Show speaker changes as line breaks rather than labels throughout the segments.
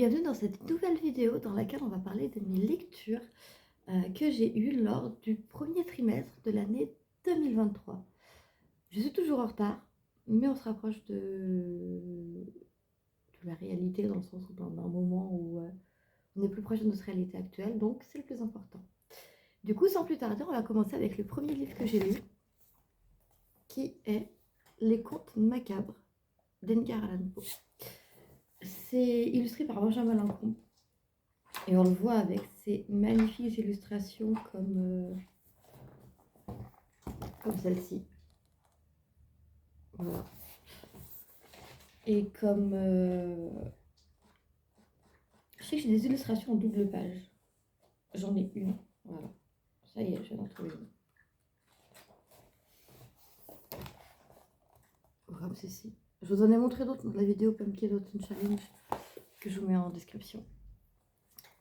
Bienvenue dans cette nouvelle vidéo dans laquelle on va parler de mes lectures que j'ai eues lors du premier trimestre de l'année 2023. Je suis toujours en retard, mais on se rapproche de la réalité dans le sens où dans un moment où on est plus proche de notre réalité actuelle, donc c'est le plus important. Du coup, sans plus tarder, on va commencer avec le premier livre que j'ai lu, qui est Les Contes macabres d'Edgar Allan Poe. C'est illustré par Benjamin Lacombe. Et on le voit avec ces magnifiques illustrations comme celle-ci. Voilà. Et comme... je sais que j'ai des illustrations en double page. J'en ai une. Voilà. Ça y est, je viens d'en trouver une. Comme ceci. Je vous en ai montré d'autres dans la vidéo Pumpkin Autumn Challenge que je vous mets en description.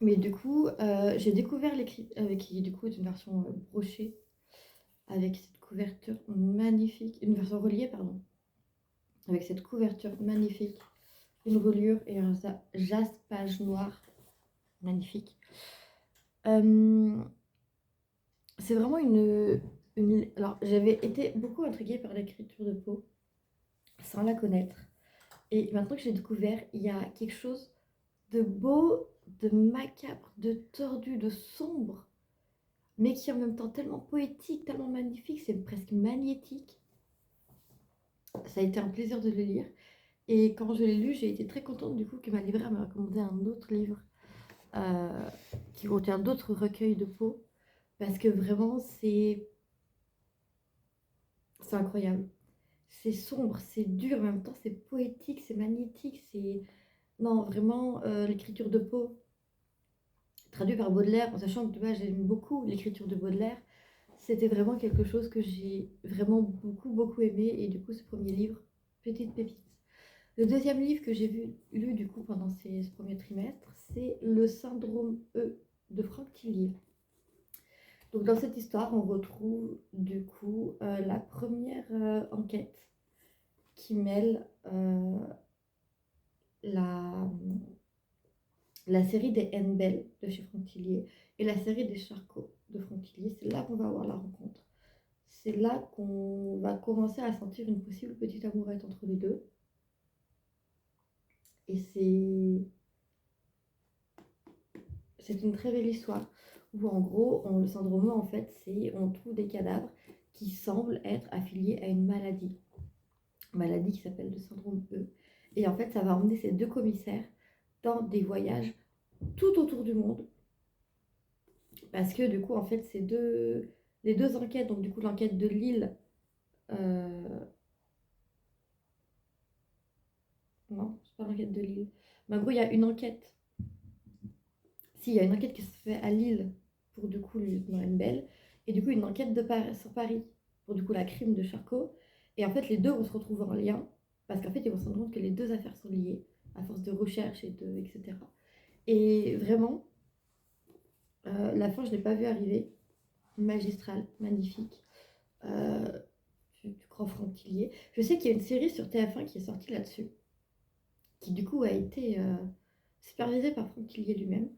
Mais du coup, j'ai découvert l'écrit qui du coup est une version brochée avec cette couverture magnifique, une version reliée pardon, avec cette couverture magnifique, une reliure et un jaspage noir magnifique. C'est vraiment une... Alors, j'avais été beaucoup intriguée par l'écriture de Poe, sans la connaître. Et maintenant que j'ai découvert, il y a quelque chose de beau, de macabre, de tordu, de sombre, mais qui est en même temps tellement poétique, tellement magnifique, c'est presque magnétique. Ça a été un plaisir de le lire. Et quand je l'ai lu, j'ai été très contente du coup que ma libraire m'a recommandé un autre livre qui contient d'autres recueils de Poe. Parce que vraiment, c'est incroyable. C'est sombre, c'est dur, en même temps c'est poétique, c'est magnétique, c'est... Non, vraiment, l'écriture de Poe, traduit par Baudelaire, en sachant que de base j'aime beaucoup l'écriture de Baudelaire, c'était vraiment quelque chose que j'ai vraiment beaucoup aimé, et du coup ce premier livre, petite pépite. Le deuxième livre que j'ai lu du coup pendant ce premier trimestre, c'est Le Syndrome E de Franck Tillier. Donc dans cette histoire, on retrouve du coup la première enquête qui mêle la série des N-Bell de chez Franck Tillier et la série des Charcot de Franck Tillier. C'est là qu'on va avoir la rencontre. C'est là qu'on va commencer à sentir une possible petite amourette entre les deux. Et c'est une très belle histoire où en gros, le syndrome en fait, c'est on trouve des cadavres qui semblent être affiliés à une maladie qui s'appelle le syndrome E. Et en fait, ça va emmener ces deux commissaires dans des voyages tout autour du monde. Parce que du coup, en fait, les deux enquêtes, donc du coup, l'enquête de Lille, non, c'est pas l'enquête de Lille. Mais en gros, il y a une enquête. Si, il y a une enquête qui se fait à Lille pour du coup le lieutenant Bell, et du coup une enquête sur Paris pour du coup la crime de Charcot. Et en fait, les deux vont se retrouver en lien parce qu'en fait, ils vont se rendre compte que les deux affaires sont liées à force de recherche etc. Et vraiment, la fin, je ne l'ai pas vue arriver. Magistrale, magnifique. Tu crois Franck Tillier. Je sais qu'il y a une série sur TF1 qui est sortie là-dessus, qui du coup a été supervisée par Franck Tillier lui-même.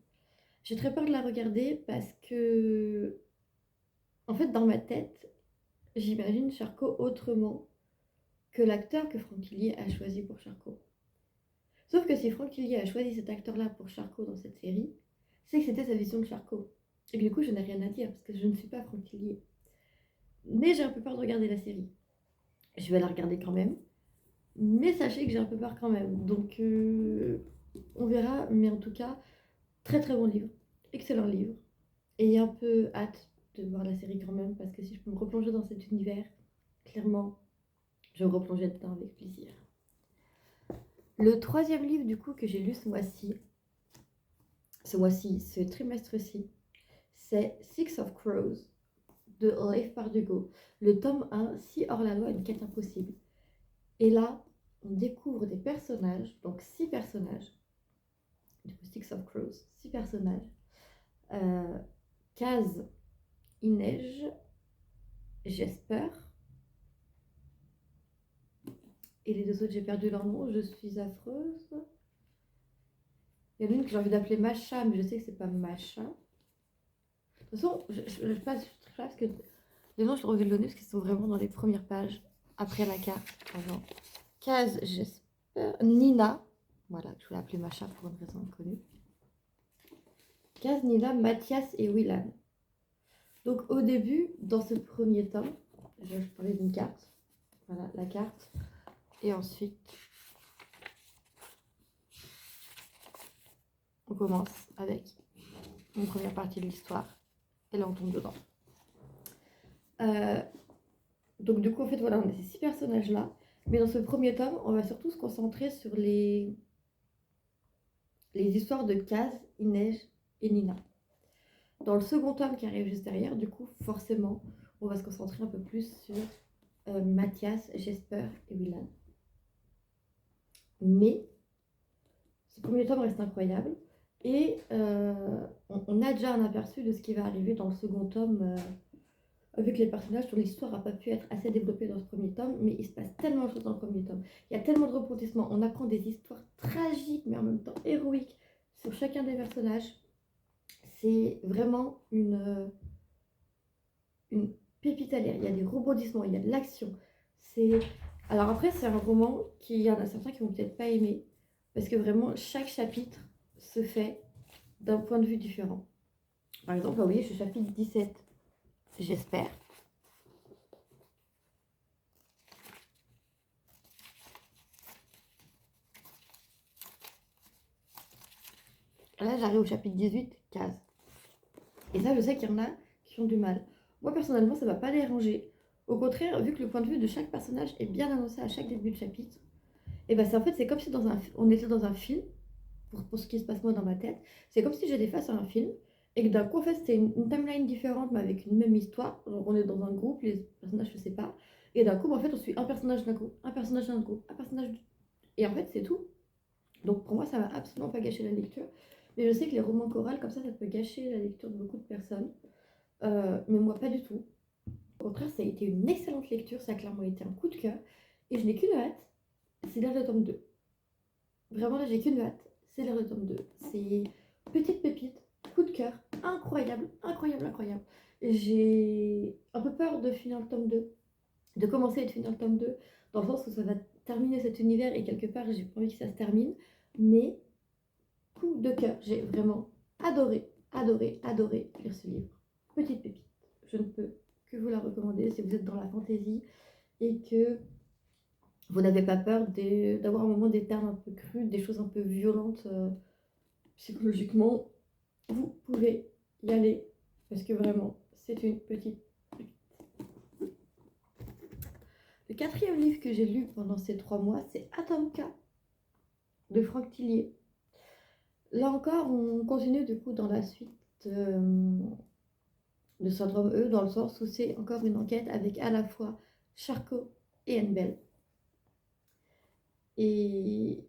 J'ai très peur de la regarder parce que, en fait, dans ma tête, j'imagine Charcot autrement que l'acteur que Franck Tillier a choisi pour Charcot. Sauf que si Franck Tillier a choisi cet acteur-là pour Charcot dans cette série, c'est que c'était sa vision de Charcot. Et du coup, je n'ai rien à dire parce que je ne suis pas Franck Tillier. Mais j'ai un peu peur de regarder la série. Je vais la regarder quand même. Mais sachez que j'ai un peu peur quand même. Donc, on verra. Mais en tout cas, très bon livre. Excellent livre. Et un peu hâte de voir la série quand même. Parce que si je peux me replonger dans cet univers, clairement, je vais me replonger dedans avec plaisir. Le troisième livre du coup que j'ai lu ce trimestre-ci, c'est Six of Crows de Leif Bardugo. Le tome 1, Si hors la loi, une quête impossible. Et là, on découvre des personnages, donc 6 personnages, du coup Six of Crows, 6 personnages. Kaz, Inej, Jesper, et les deux autres, j'ai perdu leur nom, je suis affreuse. Il y en a une que j'ai envie d'appeler Macha, mais je sais que c'est pas Macha. De toute façon, je passe parce que les noms, je trouve le donner parce qu'ils sont vraiment dans les premières pages, après la carte. Avant. Case, j'espère. Nina. Voilà, je voulais appeler Macha pour une raison inconnue. Case, Nina, Mathias et Willan. Donc au début, dans ce premier tome, je parlais d'une carte. Voilà, la carte. Et ensuite, on commence avec une première partie de l'histoire. Et là, on tombe dedans. Donc du coup, en fait, voilà, on a ces 6 personnages-là. Mais dans ce premier tome, on va surtout se concentrer sur les histoires de Kaz, Inej et Nina. Dans le second tome qui arrive juste derrière, du coup, forcément, on va se concentrer un peu plus sur Mathias, Jesper et Willan. Mais ce premier tome reste incroyable. Et on a déjà un aperçu de ce qui va arriver dans le second tome avec les personnages dont l'histoire n'a pas pu être assez développée dans ce premier tome, mais il se passe tellement de choses dans le premier tome. Il y a tellement de rebondissements, on apprend des histoires tragiques, mais en même temps héroïques, sur chacun des personnages. C'est vraiment une pépite à lire. Il y a des rebondissements, il y a de l'action. Alors après, c'est un roman qui, y en a certains qui vont peut-être pas aimer, parce que vraiment, chaque chapitre se fait d'un point de vue différent. Par exemple, vous voyez, je suis chapitre 17. J'espère. Là, j'arrive au chapitre 18, Case. Et ça, je sais qu'il y en a qui ont du mal. Moi, personnellement, ça ne va pas les ranger. Au contraire, vu que le point de vue de chaque personnage est bien annoncé à chaque début de chapitre, et ben en fait, c'est comme si on était dans un film, pour ce qui se passe moi dans ma tête. C'est comme si j'étais face à un film, et que d'un coup, en fait, c'était une timeline différente, mais avec une même histoire. Genre, on est dans un groupe, les personnages, je sais pas. Et d'un coup, en fait, on suit un personnage d'un coup, un personnage d'un coup, un personnage. Et en fait, c'est tout. Donc pour moi, ça va absolument pas gâcher la lecture. Mais je sais que les romans chorales, comme ça peut gâcher la lecture de beaucoup de personnes. Mais moi, pas du tout. Au contraire, ça a été une excellente lecture. Ça a clairement été un coup de cœur. Et je n'ai qu'une hâte, c'est lire le tome 2. Vraiment, là, j'ai qu'une hâte, c'est lire le tome 2. C'est petite pépite, coup de cœur, incroyable, incroyable, incroyable. J'ai un peu peur de finir le tome 2, de commencer et de finir le tome 2, dans le sens où ça va terminer cet univers et quelque part, j'ai pas envie que ça se termine. Mais coup de cœur, j'ai vraiment adoré, adoré, adoré lire ce livre. Petite pépite, je ne peux que vous la recommander si vous êtes dans la fantaisie et que vous n'avez pas peur d'avoir un moment des termes un peu crus, des choses un peu violentes psychologiquement. Vous pouvez y aller parce que vraiment, c'est une petite pépite. Le 4e livre que j'ai lu pendant ces 3 mois, c'est Atomka de Franck Tillier. Là encore, on continue du coup dans la suite de Syndrome E, dans le sens où c'est encore une enquête avec à la fois Charcot et Annabelle. Et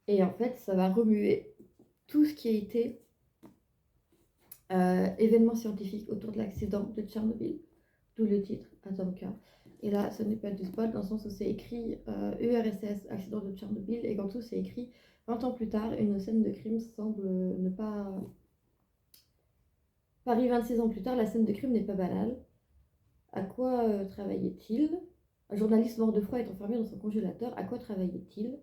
en fait, ça va remuer tout ce qui a été événement scientifique autour de l'accident de Tchernobyl, d'où le titre Atomka. Et là, ce n'est pas du spoil, dans le sens où c'est écrit URSS, accident de Tchernobyl, et quand tout c'est écrit 20 ans plus tard, une scène de crime semble ne pas... Paris 26 ans plus tard, la scène de crime n'est pas banale. À quoi travaillait-il? Un journaliste mort de froid est enfermé dans son congélateur. À quoi travaillait-il?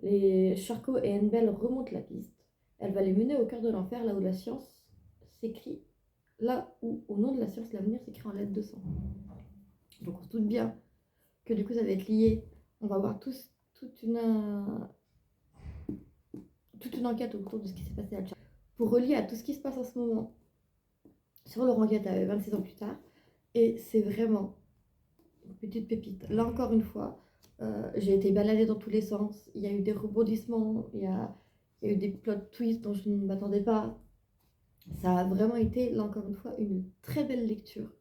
Les Charcot et Annabelle remontent la piste. Elle va les mener au cœur de l'enfer, là où la science s'écrit, là où, au nom de la science, l'avenir s'écrit en lettres de sang. Donc on se doute bien que du coup, ça va être lié. On va avoir toute une enquête autour de ce qui s'est passé à Tchernobyl. Pour relier à tout ce qui se passe en ce moment sur leur enquête 26 ans plus tard. Et c'est vraiment une petite pépite. Là encore une fois, j'ai été baladée dans tous les sens. Il y a eu des rebondissements, il y a eu des plot twists dont je ne m'attendais pas. Ça a vraiment été, là encore une fois, une très belle lecture.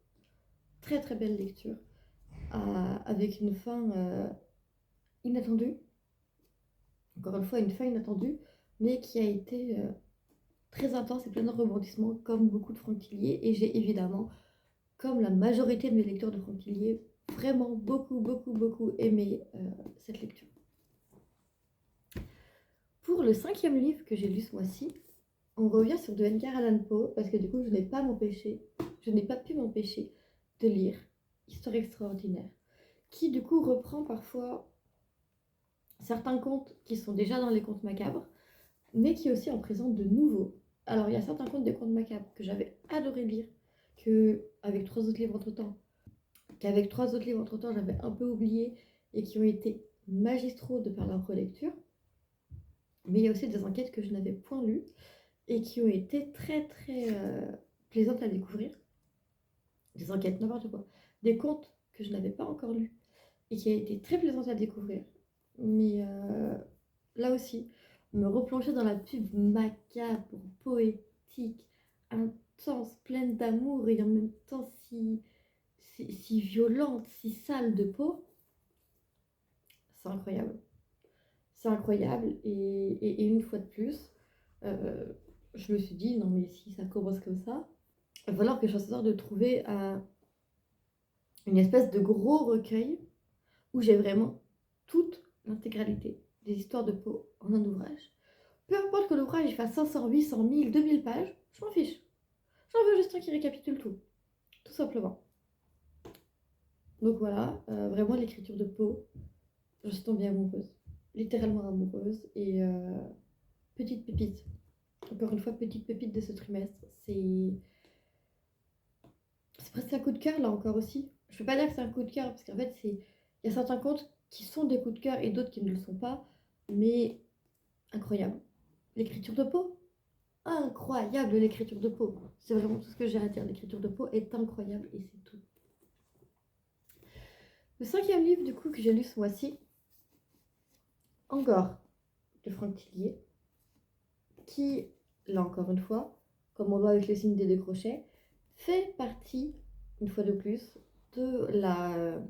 Très très belle lecture. Avec une fin inattendue. Encore une fois, une fin inattendue, mais qui a été très intense et pleine de rebondissements, comme beaucoup de Franck Tillier. Et j'ai évidemment, comme la majorité de mes lecteurs de Franck Tillier, vraiment beaucoup, beaucoup, beaucoup aimé cette lecture. Pour le 5e livre que j'ai lu ce mois-ci, on revient sur de Edgar Allan Poe, parce que du coup, je n'ai pas pu m'empêcher de lire Histoire extraordinaire, qui du coup reprend parfois certains contes qui sont déjà dans les contes macabres, mais qui aussi en présente de nouveaux. Alors, il y a certains contes des contes macabres que j'avais adoré lire, qu'avec 3 autres livres entre-temps, j'avais un peu oublié et qui ont été magistraux de par leur relecture. Mais il y a aussi des enquêtes que je n'avais point lues et qui ont été très très plaisantes à découvrir. Des enquêtes, n'importe quoi. Des contes que je n'avais pas encore lus et qui a été très plaisantes à découvrir. Mais là aussi, me replonger dans la pub macabre, poétique, intense, pleine d'amour et en même temps si violente, si sale de peau, c'est incroyable. C'est incroyable et une fois de plus, je me suis dit, non mais si ça commence comme ça, il va falloir que je fasse en sorte de trouver une espèce de gros recueil où j'ai vraiment toute l'intégralité des histoires de Poe en un ouvrage. Peu importe que l'ouvrage il fasse 500, 800, 1000, 2000 pages, je m'en fiche. J'en veux juste un qui récapitule tout simplement. Donc voilà, vraiment l'écriture de Poe, je suis tombée amoureuse, littéralement amoureuse, et petite pépite. Encore une fois, petite pépite de ce trimestre. C'est presque un coup de cœur là encore aussi. Je peux pas dire que c'est un coup de cœur parce qu'en fait, il y a certains contes qui sont des coups de cœur et d'autres qui ne le sont pas, mais incroyable. L'écriture de Poe, incroyable l'écriture de Poe. C'est vraiment tout ce que j'ai à dire. L'écriture de Poe est incroyable et c'est tout. Le 5e livre du coup que j'ai lu ce mois-ci, Angor de Franck Tillier, qui, là encore une fois, comme on voit avec le signe des 2 crochets, fait partie, une fois de plus, de la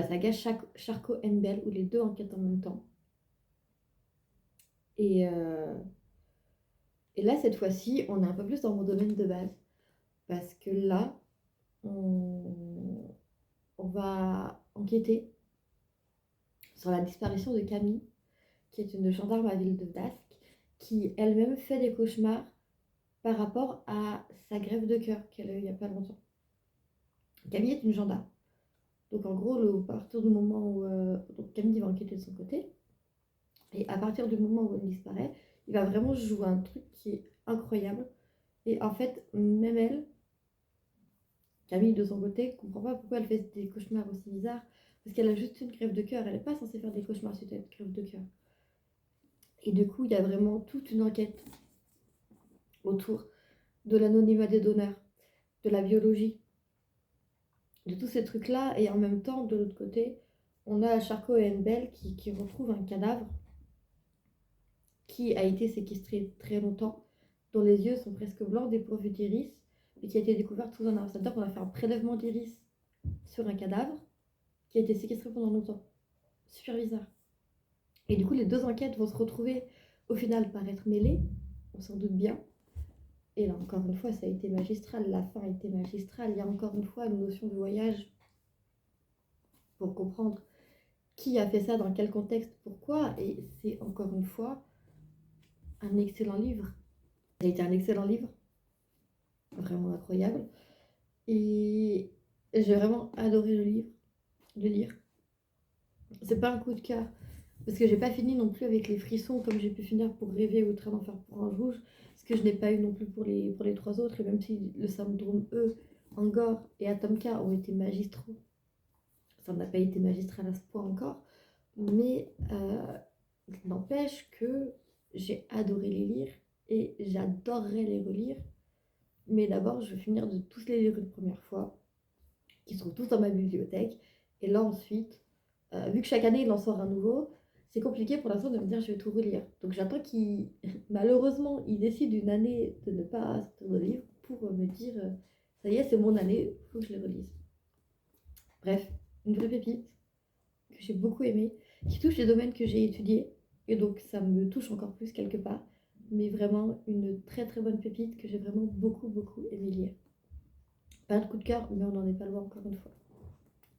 saga Charcot and Bell, où les deux enquêtent en même temps. Et là, cette fois-ci, on est un peu plus dans mon domaine de base, parce que là, on va enquêter sur la disparition de Camille, qui est une gendarme à la ville de Dasque, qui elle-même fait des cauchemars par rapport à sa grève de cœur qu'elle a eue il n'y a pas longtemps. Camille est une gendarme. Donc en gros, à partir du moment où donc Camille va enquêter de son côté, et à partir du moment où elle disparaît, il va vraiment jouer un truc qui est incroyable. Et en fait, même elle, Camille de son côté, comprend pas pourquoi elle fait des cauchemars aussi bizarres, parce qu'elle a juste une grève de cœur, elle n'est pas censée faire des cauchemars suite à une grève de cœur. Et du coup, il y a vraiment toute une enquête autour de l'anonymat des donneurs, de la biologie, de tous ces trucs-là, et en même temps, de l'autre côté, on a Charcot et Bell qui retrouvent un cadavre qui a été séquestré très longtemps, dont les yeux sont presque blancs, dépourvus d'iris, et qui a été découvert sous un arbre. C'est-à-dire qu'on a fait un prélèvement d'iris sur un cadavre qui a été séquestré pendant longtemps. Super bizarre. Et du coup, les 2 enquêtes vont se retrouver au final par être mêlées, on s'en doute bien. Et là, encore une fois, ça a été magistral, la fin a été magistrale. Il y a encore une fois une notion de voyage pour comprendre qui a fait ça, dans quel contexte, pourquoi. Et c'est encore une fois un excellent livre. Ça a été un excellent livre, vraiment incroyable. Et j'ai vraiment adoré le lire. C'est pas un coup de cœur, parce que j'ai pas fini non plus avec les frissons comme j'ai pu finir pour Rêver ou Train d'enfer pour un rouge, ce que je n'ai pas eu non plus pour les 3 autres, et même si le syndrome E, Angor et Atomka ont été magistraux, ça n'a pas été magistral à ce point encore, mais n'empêche que j'ai adoré les lire et j'adorerais les relire. Mais d'abord, je vais finir de tous les lire une première fois, qui sont tous dans ma bibliothèque. Et là, ensuite, vu que chaque année, il en sort un nouveau, c'est compliqué pour l'instant de me dire je vais tout relire. Donc j'attends qu'il, malheureusement, il décide une année de ne pas sortir de livre pour me dire ça y est, c'est mon année, il faut que je les relise. Bref, une vraie pépite que j'ai beaucoup aimée, qui touche les domaines que j'ai étudiés. Et donc ça me touche encore plus quelque part. Mais vraiment une très très bonne pépite que j'ai vraiment beaucoup beaucoup aimé lire. Pas de coup de cœur, mais on n'en est pas loin encore une fois.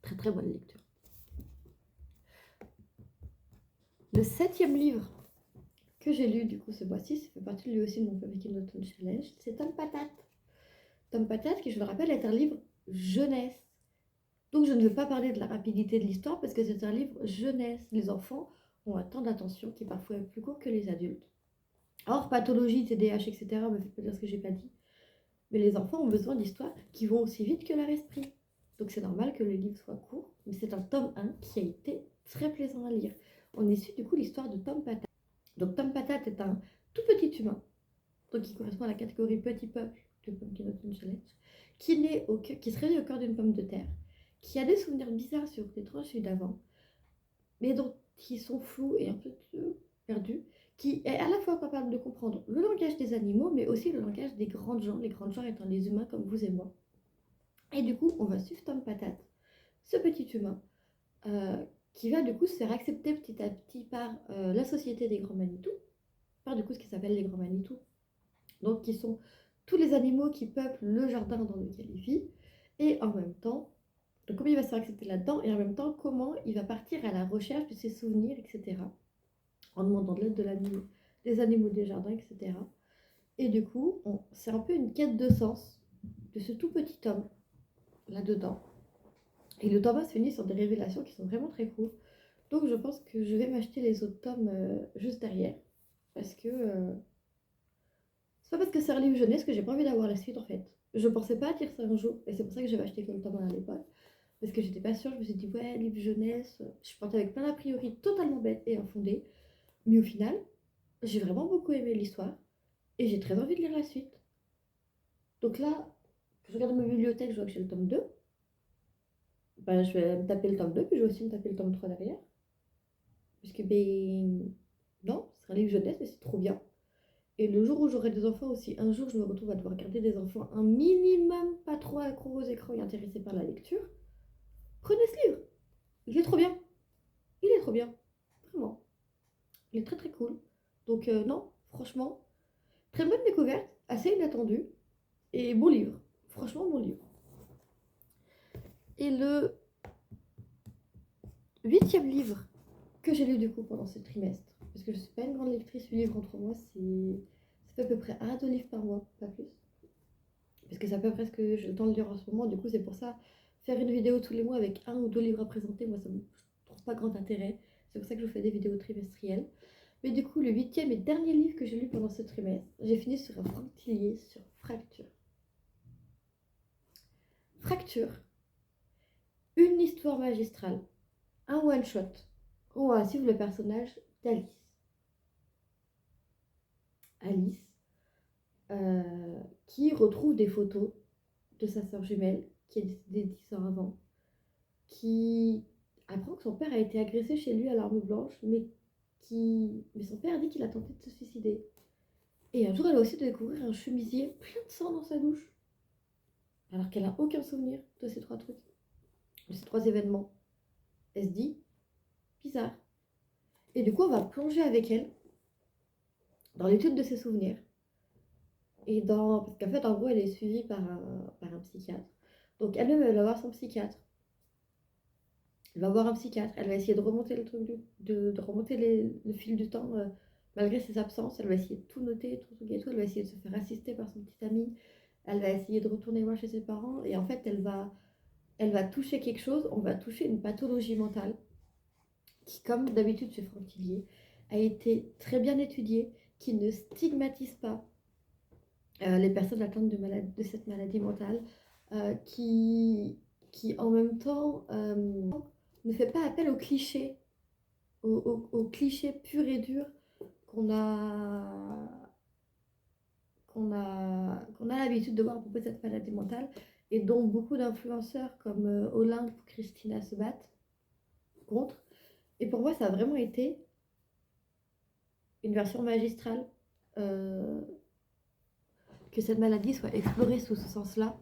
Très très bonne lecture. Le 7e livre que j'ai lu du coup ce mois-ci, ça fait partie lui aussi de mon Pumpkin Autumn Challenge, c'est Tom Patate. Tom Patate, qui je le rappelle est un livre jeunesse. Donc je ne veux pas parler de la rapidité de l'histoire parce que c'est un livre jeunesse. Les enfants ont un temps d'attention qui parfois est plus court que les adultes. Or, pathologie, TDAH, etc., me fait pas dire ce que j'ai pas dit. Mais les enfants ont besoin d'histoires qui vont aussi vite que leur esprit. Donc c'est normal que le livre soit court, mais c'est un tome 1 qui a été très plaisant à lire. On est su du coup l'histoire de Tom Patate. Donc Tom Patate est un tout petit humain, donc qui correspond à la catégorie petit peuple de Pumpkin Autumn Challenge, qui se réveille au cœur d'une pomme de terre, qui a des souvenirs bizarres sur des tranches d'avant, mais dont qui sont flous et un peu perdus, qui est à la fois capable de comprendre le langage des animaux, mais aussi le langage des grandes gens, les grandes gens étant les humains comme vous et moi. Et du coup, on va suivre Tom Patate, ce petit humain, qui va du coup se faire accepter petit à petit par la société des grands Manitou, par du coup ce qui s'appelle les grands Manitou, donc qui sont tous les animaux qui peuplent le jardin dans lequel il vit, et en même temps, donc comment il va se faire accepter là-dedans, et en même temps comment il va partir à la recherche de ses souvenirs, etc., en demandant de l'aide des animaux des jardins, etc. Et du coup, c'est un peu une quête de sens de ce tout petit homme là-dedans. Et le tome 1 se finit sur des révélations qui sont vraiment très cool. Donc je pense que je vais m'acheter les autres tomes juste derrière. Parce que c'est pas parce que c'est un livre jeunesse que j'ai pas envie d'avoir la suite en fait. Je pensais pas lire ça un jour. Et c'est pour ça que j'avais acheté que le tome 1 à l'époque. Parce que j'étais pas sûre. Je me suis dit, ouais, livre jeunesse. Je partais avec plein d'a priori totalement bêtes et infondées. Mais au final, j'ai vraiment beaucoup aimé l'histoire. Et j'ai très envie de lire la suite. Donc là, je regarde ma bibliothèque, je vois que j'ai le tome 2. Ben, je vais me taper le tome 2, puis je vais aussi me taper le tome 3 derrière. Puisque, ben, non, c'est un livre jeunesse, mais c'est trop bien. Et le jour où j'aurai des enfants aussi, un jour je me retrouve à devoir garder des enfants un minimum pas trop accros aux écrans et intéressés par la lecture, prenez ce livre. Il est trop bien. Il est trop bien. Vraiment. Il est très très cool. Donc non, franchement, très bonne découverte, assez inattendue, et bon livre. Franchement, bon livre. Et le 8e livre que j'ai lu du coup pendant ce trimestre, parce que je suis pas une grande lectrice du livre entre moi, c'est à peu près 1 à 2 livres par mois, pas plus. Parce que c'est à peu près ce que j'ai le temps de lire en ce moment, du coup c'est pour ça, faire une vidéo tous les mois avec 1 ou 2 livres à présenter, moi ça me trouve pas grand intérêt, c'est pour ça que je vous fais des vidéos trimestrielles. Mais du coup le 8e et dernier livre que j'ai lu pendant ce trimestre, j'ai fini sur un Franck Tillier sur Fracture. Fracture, une histoire magistrale, un one shot, où on va suivre le personnage d'Alice. Alice, qui retrouve des photos de sa sœur jumelle, qui est décédée 10 ans avant, qui apprend que son père a été agressé chez lui à l'arme blanche, mais son père dit qu'il a tenté de se suicider. Et un jour, elle a aussi découvert un chemisier plein de sang dans sa douche, alors qu'elle n'a aucun souvenir de ces 3 trucs, de ces 3 événements. Elle se dit, bizarre. Et du coup, on va plonger avec elle dans l'étude de ses souvenirs. Parce qu'en fait, en gros, elle est suivie par un psychiatre. Donc elle-même, elle va voir son psychiatre. Elle va voir un psychiatre. Elle va essayer de remonter le truc, de remonter le fil du temps, malgré ses absences. Elle va essayer de tout noter, tout truc et tout. Elle va essayer de se faire assister par son petit ami. Elle va essayer de retourner voir chez ses parents. Et en fait, elle va toucher quelque chose. On va toucher une pathologie mentale qui, comme d'habitude chez Franck Tillier, a été très bien étudiée, qui ne stigmatise pas les personnes atteintes de cette maladie mentale, qui en même temps ne fait pas appel aux clichés, aux clichés purs et durs qu'on a, qu'on a l'habitude de voir à propos de cette maladie mentale et dont beaucoup d'influenceurs comme Olympe ou Christina se battent contre. Et pour moi, ça a vraiment été une version magistrale, que cette maladie soit explorée sous ce sens-là.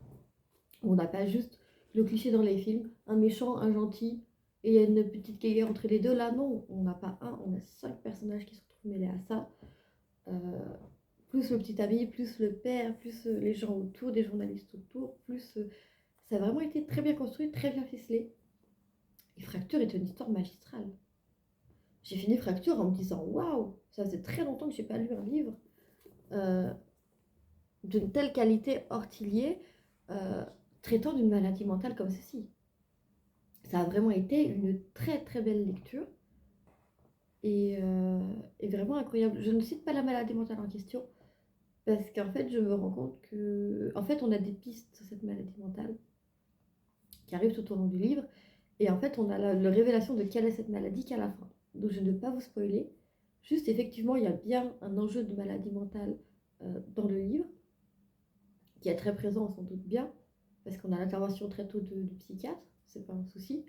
On n'a pas juste le cliché dans les films, un méchant, un gentil, et il y a une petite guerre entre les deux. Là, non, on n'a pas un, on a 5 personnages qui se retrouvent mêlés à ça. Plus le petit ami, plus le père, plus les gens autour, des journalistes autour, plus... ça a vraiment été très bien construit, très bien ficelé. Et Fracture est une histoire magistrale. j'ai fini Fracture en me disant waouh, ça faisait très longtemps que j'ai pas lu un livre d'une telle qualité hortilier traitant d'une maladie mentale comme ceci. Ça a vraiment été une très très belle lecture et vraiment incroyable. Je ne cite pas la maladie mentale en question parce qu'en fait je me rends compte que en fait on a des pistes sur cette maladie mentale qui arrivent tout au long du livre et en fait on a la révélation de quelle est cette maladie qu'à la fin. Donc je ne vais pas vous spoiler. Juste effectivement il y a bien un enjeu de maladie mentale dans le livre qui est très présent, on s'en doute bien, parce qu'on a l'intervention très tôt du psychiatre, c'est pas un souci.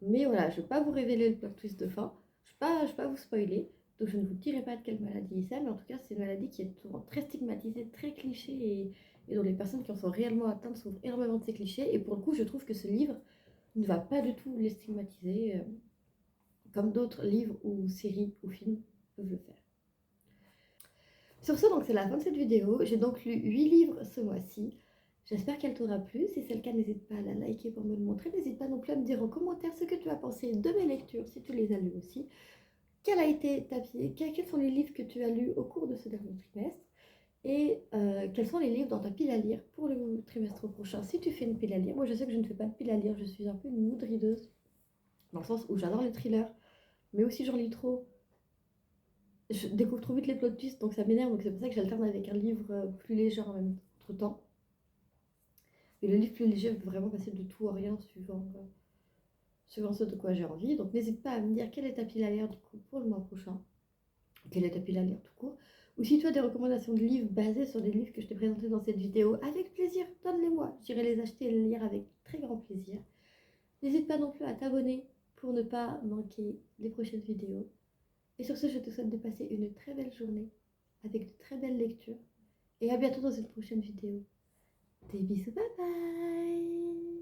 Mais voilà, je ne vais pas vous révéler le plot twist de fin, je ne vais pas vous spoiler, donc je ne vous dirai pas de quelle maladie c'est, mais en tout cas, c'est une maladie qui est souvent très stigmatisée, très cliché, et dont les personnes qui en sont réellement atteintes souffrent énormément de ces clichés. Et pour le coup, je trouve que ce livre ne va pas du tout les stigmatiser, comme d'autres livres ou séries ou films peuvent le faire. Sur ce, donc c'est la fin de cette vidéo. J'ai donc lu 8 livres ce mois-ci. J'espère qu'elle t'aura plu. Si c'est le cas, n'hésite pas à la liker pour me le montrer. N'hésite pas non plus à me dire en commentaire ce que tu as pensé de mes lectures, si tu les as lues aussi. Quels sont les livres que tu as lus au cours de ce dernier trimestre et quels sont les livres dans ta pile à lire pour le trimestre prochain. Si tu fais une pile à lire, moi je sais que je ne fais pas de pile à lire, je suis un peu une mood rideuse, dans le sens où j'adore les thrillers, mais aussi j'en lis trop. Je découvre trop vite les plot twists, donc ça m'énerve, donc c'est pour ça que j'alterne avec un livre plus léger en même temps. Et le livre plus léger peut vraiment passer de tout à rien suivant ce de quoi j'ai envie. Donc n'hésite pas à me dire quelle est ta pile à lire du coup pour le mois prochain, quelle est ta pile à lire tout court. Ou si tu as des recommandations de livres basées sur des livres que je t'ai présentés dans cette vidéo, avec plaisir, donne-les-moi. J'irai les acheter et les lire avec très grand plaisir. N'hésite pas non plus à t'abonner pour ne pas manquer les prochaines vidéos. Et sur ce, je te souhaite de passer une très belle journée avec de très belles lectures. Et à bientôt dans une prochaine vidéo. Des bisous, bye bye!